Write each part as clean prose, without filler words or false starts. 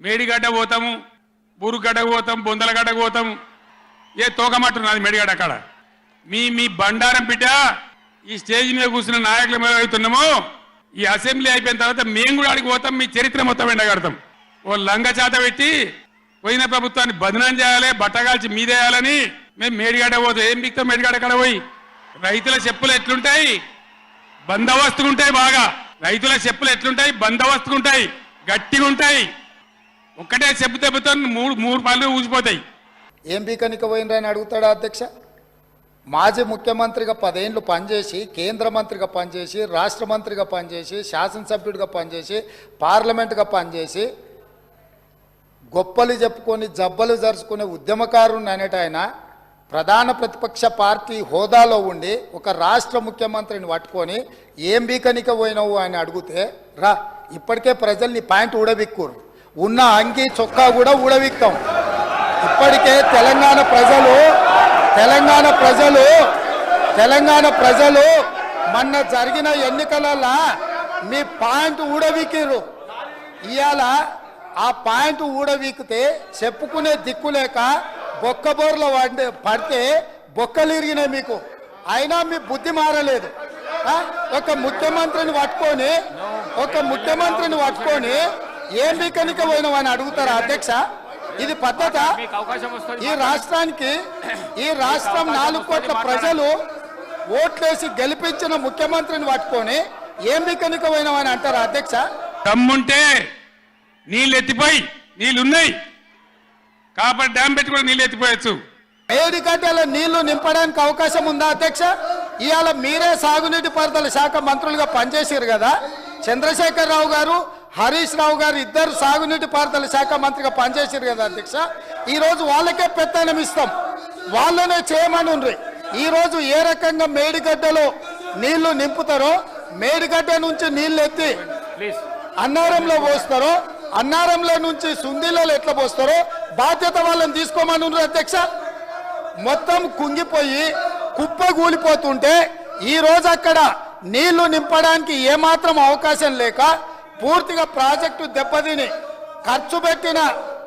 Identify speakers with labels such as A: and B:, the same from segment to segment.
A: మేడిగడ్డ పోతాము, బురుగడ్డకు పోతాం, బొందలగడ్డకు పోతాము. ఏ తోకమట్టున్నది మేడిగడ్డ అక్కడ. మీ బండారం బిడ్డ ఈ స్టేజ్ మీద కూర్చున్న నాయకులు మేము అవుతున్నామో, ఈ అసెంబ్లీ అయిపోయిన తర్వాత మేము కూడా అడిగి పోతాం, మీ చరిత్ర మొత్తం ఎండగడతాం. ఓ లంగ చేత పెట్టి పోయిన ప్రభుత్వాన్ని బదనాం చేయాలి, బట్టగాల్చి మీదేయాలని మేము మేడిగడ్డ పోతాం. ఏం బిక్తాం మేడిగడ్డ అక్కడ పోయి? రైతుల చెప్పులు ఎట్లుంటాయి? బందోబస్తుకుంటాయి. బాగా రైతుల చెప్పులు ఎట్లుంటాయి? బందోబస్తుకుంటాయి, గట్టిగా ఉంటాయి. ఒక్కటే చెప్పు దెబ్బతో మూడు పళ్ళు ఊసిపోతాయి.
B: ఏం బీకనిక పోయినరని అడుగుతాడా అధ్యక్ష? మాజీ ముఖ్యమంత్రిగా 10 ఏళ్ళు పనిచేసి, కేంద్ర మంత్రిగా పనిచేసి, రాష్ట్ర మంత్రిగా పనిచేసి, శాసనసభ్యుడిగా పనిచేసి, పార్లమెంటుగా పనిచేసి, గొప్పలు చెప్పుకొని జబ్బలు జరుచుకునే ఉద్యమకారుని అనేట ఆయన ప్రధాన ప్రతిపక్ష పార్టీ హోదాలో ఉండి ఒక రాష్ట్ర ముఖ్యమంత్రిని పట్టుకొని ఏం బీకనిక పోయినావు అని అడిగితే, రా ఇప్పటికే ప్రజల్ని పాయింట్ ఊడబిక్కురు, ఉన్న అంగి చొక్కా కూడా ఊడబిక్తాం. ఇప్పటికే తెలంగాణ ప్రజలు మొన్న జరిగిన ఎన్నికలలో మీ పాయింట్ ఊడబిక్కిరు. ఇవాళ ఆ పాయింట్ ఊడబీకితే చెప్పుకునే దిక్కులేక బొక్కబోర్లో పడితే బొక్కలు ఇరిగినాయి మీకు. అయినా మీ బుద్ధి మారలేదు. ఒక ముఖ్యమంత్రిని పట్టుకొని ఏం బీకనిక పోయినావని అడుగుతారా అధ్యక్ష? ఇది పద్ధత? ఈ రాష్ట్రం 4 కోట్ల ప్రజలు ఓట్లేసి గెలిపించిన ముఖ్యమంత్రిని పట్టుకొని ఏం బీకనిక పోయినావని అంటారా అధ్యక్ష?
A: దమ్ముంటే నీళ్ళు ఎత్తిపోయి, నీళ్ళున్నాయి కాబట్టి డ్యామ్ పెట్టి కూడా నీళ్ళు ఎత్తిపోయచ్చు.
B: మేడిగడ్డల నీళ్లు నింపడానికి అవకాశం ఉందా అధ్యక్ష? ఇవాళ మీరే సాగునీటి పారుదల శాఖ మంత్రులుగా పనిచేసారు కదా. చంద్రశేఖరరావు గారు, హరీష్ రావు గారు ఇద్దరు సాగునీటి పారుదల శాఖ మంత్రిగా పనిచేసారు కదా అధ్యక్ష. ఈరోజు వాళ్ళకే పెత్తనం ఇస్తాం, వాళ్ళనే చేయమని. ఈరోజు ఏ రకంగా మేడిగడ్డలో నీళ్లు నింపుతారో, మేడిగడ్డ నుంచి నీళ్లు ఎత్తి అన్నారంలో పోస్తారో, అన్నారంలో నుంచి సుందీలలో ఎట్లా పోస్తారో బాధ్యత వాళ్ళని తీసుకోమని అధ్యక్ష. మొత్తం కుంగిపోయి కుప్ప కూలిపోతుంటే ఈరోజు అక్కడ నీళ్లు నింపడానికి ఏమాత్రం అవకాశం లేక పూర్తిగా ప్రాజెక్టు దెబ్బతిని ఖర్చు పెట్టిన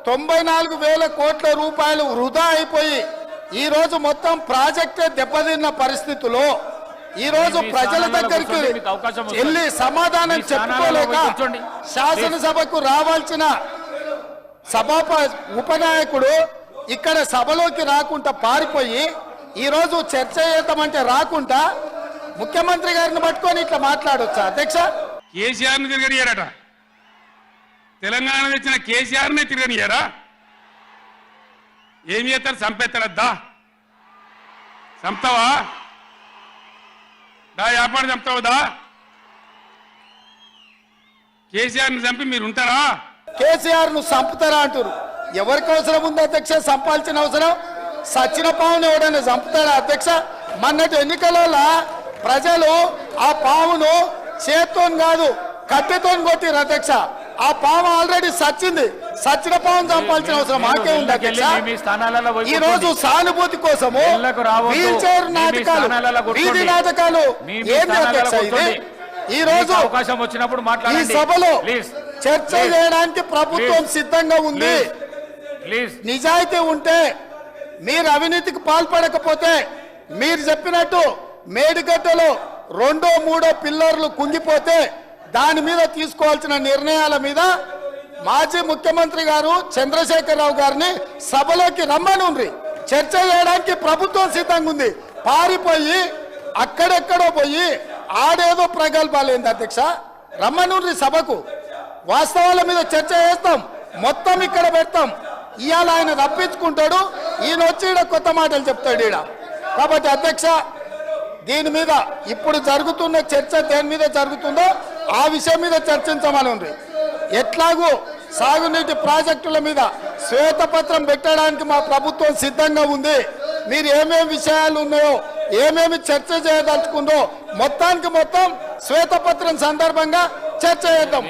B: 94,000 కోట్ల రూపాయలు వృధా అయిపోయి ఈరోజు మొత్తం ప్రాజెక్టే దెబ్బతిన్న పరిస్థితుల్లో ఈరోజు ప్రజల దగ్గరికి వెళ్ళి సమాధానం చెప్పుకోలేక శాసనసభకు రావాల్సిన ఉపనాయకుడు ఇక్కడ సభలోకి రాకుండా పారిపోయి ఈరోజు చర్చ చేద్దామంటే రాకుండా ముఖ్యమంత్రి గారిని పట్టుకొని ఇట్లా మాట్లాడొచ్చా అధ్యక్ష?
A: కేసీఆర్ని తిరగనియారట, తెలంగాణ తెచ్చిన కేసీఆర్ని తిరగనియారా? ఏం చేస్తారు? చంపేస్తారద్దా? చంపుతావా? వ్యాపారం చంపుతావుదా? కేసీఆర్ని చంపి మీరు ఉంటారా?
B: కేసీఆర్ ను చంపుతారా అంటారు. ఎవరికి అవసరం ఉంది అధ్యక్ష? చంపాల్సిన అవసరం? సచిన పావును ఎవడైనా చంపుతారా అధ్యక్ష? మొన్నటి ఎన్నికలలో ప్రజలు ఆ పావును చేత్తో కాదు కట్టెతో కొట్టిరు అధ్యక్ష. ఆ పాము ఆల్రెడీ సచ్చింది. సచిన పావును చంపాల్సిన అవసరం మాకే ఉంది అధ్యక్ష. ఈ రోజు సానుభూతి కోసము వీల్ చైర్ నాటకాలు, వీధి నాటకాలు ఏంటి అధ్యక్ష ఇది? ఈ రోజు ఈ సభలో చర్చ చేయడానికి ప్రభుత్వం సిద్ధంగా ఉంది. నిజాయితీ ఉంటే, మీరు అవినీతికి పాల్పడకపోతే, మీరు చెప్పినట్టు మేడిగడ్డలో 2, 3 పిల్లర్లు కుంగిపోతే దాని మీద తీసుకోవాల్సిన నిర్ణయాల మీద మాజీ ముఖ్యమంత్రి గారు చంద్రశేఖరరావు గారిని సభలోకి రమ్మనుండ్రి. చర్చ చేయడానికి ప్రభుత్వం సిద్ధంగా ఉంది. పారిపోయి అక్కడెక్కడో పోయి ఆడేదో ప్రగల్భాలు ఏంది అధ్యక్ష? రమ్మనుండ్రి సభకు. వాస్తవాల మీద చర్చ చేస్తాం, మొత్తం ఇక్కడ పెడతాం. ఇవాళ ఆయన రప్పించుకుంటాడు, ఈయన వచ్చి ఈడ కొత్త మాటలు చెప్తాడు ఈడ. కాబట్టి అధ్యక్ష, దీని మీద ఇప్పుడు జరుగుతున్న చర్చ దేని మీద జరుగుతుందో ఆ విషయం మీద చర్చించమని ఉంది. ఎట్లాగూ సాగునీటి ప్రాజెక్టుల మీద శ్వేతపత్రం పెట్టడానికి మా ప్రభుత్వం సిద్ధంగా ఉంది. మీరు ఏమేమి విషయాలు ఉన్నాయో, ఏమేమి చర్చ చేయదలుచుకుందో మొత్తం శ్వేతపత్రం సందర్భంగా చర్చ చేద్దాం.